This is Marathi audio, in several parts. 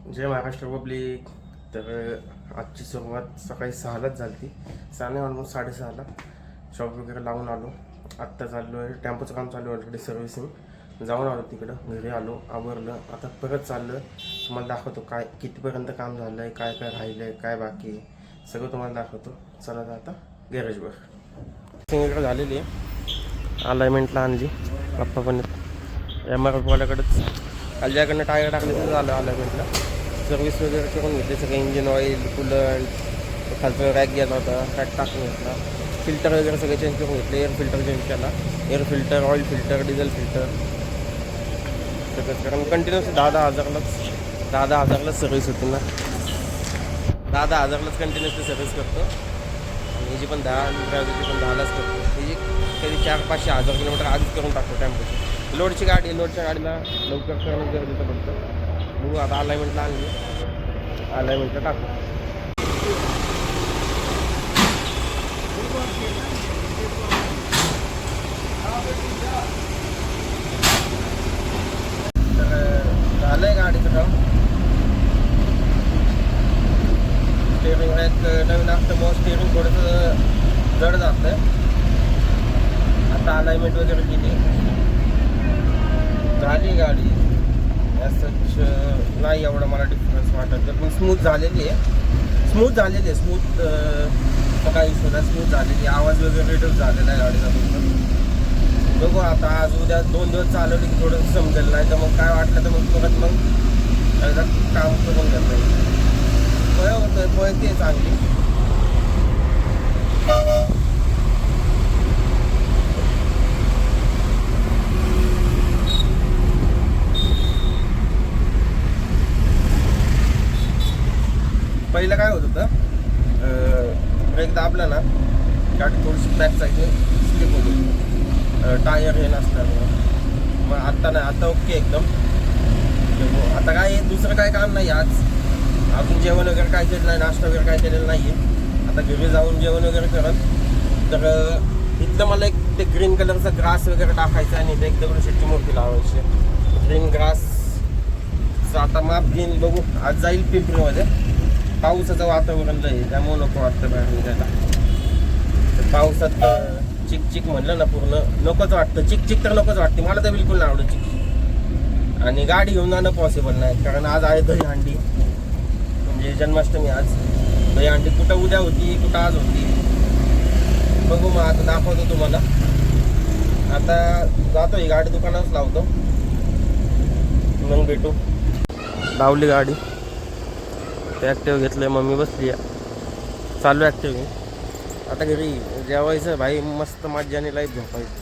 जय महाराष्ट्र पब्लिक. तर आजची सुरुवात सकाळी 6लाच झाली ती. 6 नाही, ऑलमोस्ट 6:30ला शॉप वगैरे लावून आलो. आत्ता चाललो आहे, टेम्पोचं काम चालू आहे ऑलरेडी, सर्व्हिसिंग. जाऊन आलो तिकडं, घरी आलो, आवरलं. आता परत चाललं, तुम्हाला दाखवतो काय कितीपर्यंत काम झालं आहे, काय काय राहिलं आहे, काय बाकी आहे, सगळं तुम्हाला दाखवतो. चला तर आता गॅरेजवर. वगैरे झालेली आहे, अलाइनमेंटला आणली पप्पा पण MRFवाल्याकडेच. खालच्याकडनं टायर टाकले तर झालं अलाइनमेंटला. सर्व्हिस वगैरे करून घेतले सगळं, इंजिन ऑइल, कूलंट, खालचा रॅक गेला होता, रॅक टाकून घेतला. फिल्टर वगैरे सगळे चेंज करून घेतले. एअर फिल्टर चेंज केला, air filter, oil filter, diesel filter सगळंच. कारण कंटिन्युअस 10,000लाच सर्व्हिस होती ना, 10,000लाच कंटिन्युअसली सर्व्हिस करतो. आणि ह्याची पण 10 पण 10लाच करतो. ह्याची कधी 400-500 हजार किलोमीटर आधीच करून टाकतो टेम्पोची. लोडची गाडी, लोडच्या गाडीला लवकर करणं गरजेचं पडतं. बघू आता अलाइनमेंटला आणली, अलाइनमेंटला टाकू. तर झालं आहे गाडीचं काम. स्टेअरिंग एक नवीन असल्यामुळं स्टेअरिंग थोडंसं जड जातं आहे. आता अलाइनमेंट वगैरे केली, झाली गाडी. सच नाही एवढं मला डिफरन्स वाटत, पण स्मूथ झालेली आहे. स्मूथ सकाळी सुद्धा स्मूथ झालेली. आवाज वगैरे रिड्यूस झालेला आहे गाडीचा पूर्ण. बघू आता आज उद्या 2 दिवस चालवली की थोडं समजेल, नाही तर मग काय वाटलं तर मग परत मग एकदा काम करून घेता येईल. पळते चांगली. पहिलं काय होत होतं, ब्रेक दाबला ना गाडी थोडीशी बॅक साईडने स्लिप होत होती, टायर हे नसल्यामुळं. मग आत्ता नाही, आता ओके एकदम. आता काय दुसरं काय काम नाही आज. अजून जेवण वगैरे काय केलं नाही, नाश्ता वगैरे काय केलेलं नाही आहे. आता घरी जाऊन जेवण वगैरे करत. तर इथलं मला एक ते ग्रीन कलरचा ग्रास वगैरे टाकायचा आणि इथे एक दगडूशेठची मूर्ती लावायची. ग्रीन ग्रास आता माप घेईन, बघू. आज जाईल पिंपरीमध्ये. पावसाचं वातावरण आहे त्यामुळं नको वाटतं बाहेर निघायला. पावसात चिकचिक म्हणलं ना पूर्ण नकोच वाटतं. चिकचिक तर नकोच वाटते मला, तर बिलकुल नाही आवडत चिक. आणि गाडी घेऊन जाणं पॉसिबल नाही, कारण आज आहे दहीहंडी, म्हणजे जन्माष्टमी. आज दहीहंडी कुठं उद्या होती, कुठं आज होती, बघू. मग आता दाखवतो तुम्हाला. आता जातो, ही गाडी दुकानातच लावतो, मग भेटू. लावली गाडी, ॲक्टिव्ह घेतलं, मम्मी बसली आहे, चालू ॲक्टिव्ह. आता घरी जेवायचं भाई, मस्त मज्जाने लाईट झोपायचं,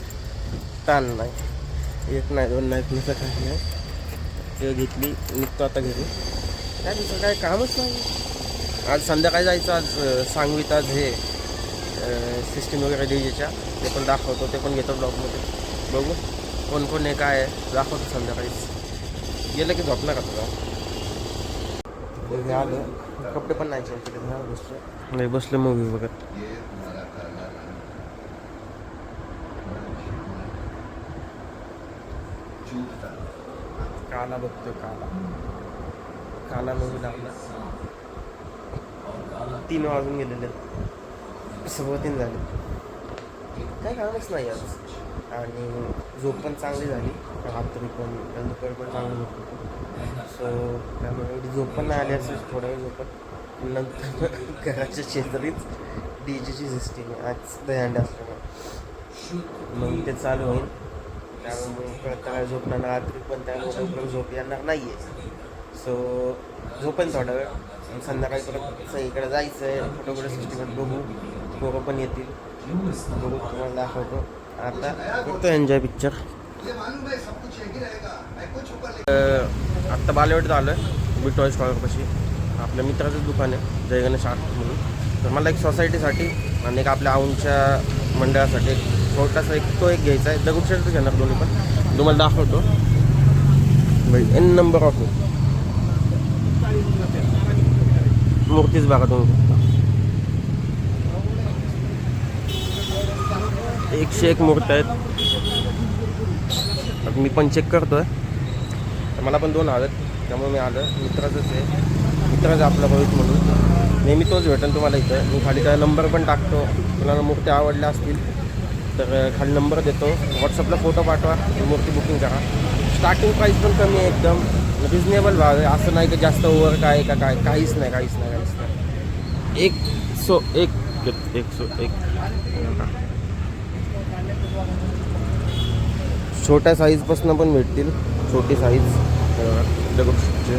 ताण नाही, 1 नाही 2 नाही, तुमचं काही नाही. ते घेतली, निघतो आता घरी. काय दुसरं काय कामच नाही. आज संध्याकाळी जायचं. आज सांगवीत आज हे सिस्टीम वगैरे डीजेच्या, ते पण दाखवतो, ते पण घेतो ब्लॉगमध्ये. बघू कोण कोण आहे, काय आहे, दाखवतो संध्याकाळीच. गेलं की झोपणार का तुला. आलं, कपडे पण नाही चेंज केले, नाही बसले मूवी बघत. काला बघतोय, काला मूवी लागला. 3 वाजून गेलेले, 3:15 झाले. काय कामच नाही आज. आणि झोप पण चांगली झाली, रात्री पण, दुपारी पण चांगली झोप होती. सो त्यामुळे एवढी झोप पण नाही आली असेल, थोडा वेळ झोपत. नंतर घराच्या शेजारीच डीजेची सिस्टीम आहे आज दहीहंडी असल्यामुळे, मग ते चालू होईल. त्यामुळे कळतं काय झोपणार रात्री पण, त्यामुळे लवकर झोप येणार नाही आहे. सो झोपेल थोडा वेळ, संध्याकाळी परत इकडे जायचं आहे, फोटोकडे सिस्टीमवर बघू. पोरं पण येतील, बघू, तुम्हाला दाखवतो. आता करतो एन्जॉय पिक्चर. आत्ता बालेवाडीत आलो आहे, बिग टॉय स्टॉलपाशी. आपल्या मित्राचं दुकान आहे, जय गणेश आर्ट म्हणून. तर मला एक सोसायटीसाठी आणि एक आपल्या औंधच्या मंडळासाठी एक छोटासा तो एक घ्यायचा आहे. दगडूशेठचं घेणार दोन्ही पण, तुम्हाला दाखवतो. N नंबर ऑफ मूर्तीच बघा तुम्ही, 101 मूर्ती आहेत. आता मी पण चेक करतोय, तर मला पण 2 हवेत. त्यामुळे मी आलं. मित्राचंच आहे, मित्राचं आपला रोहित म्हणून, नेहमी तोच भेटेल तुम्हाला इथं. मी खाली त्या नंबर पण टाकतो, तुम्हाला मूर्ती आवडल्या असतील तर खाली नंबर देतो, व्हॉट्सअपला फोटो पाठवा, मूर्ती बुकिंग करा. स्टार्टिंग प्राईस पण कमी आहे, एकदम रिजनेबल भाव आहे. असं नाही की जास्त ओव्हर काय का काय, काहीच नाही, काहीच नाही, काहीच नाही. 101 छोट्या साईजपासून पण भेटतील, छोटी साईज दगडूशेठचे.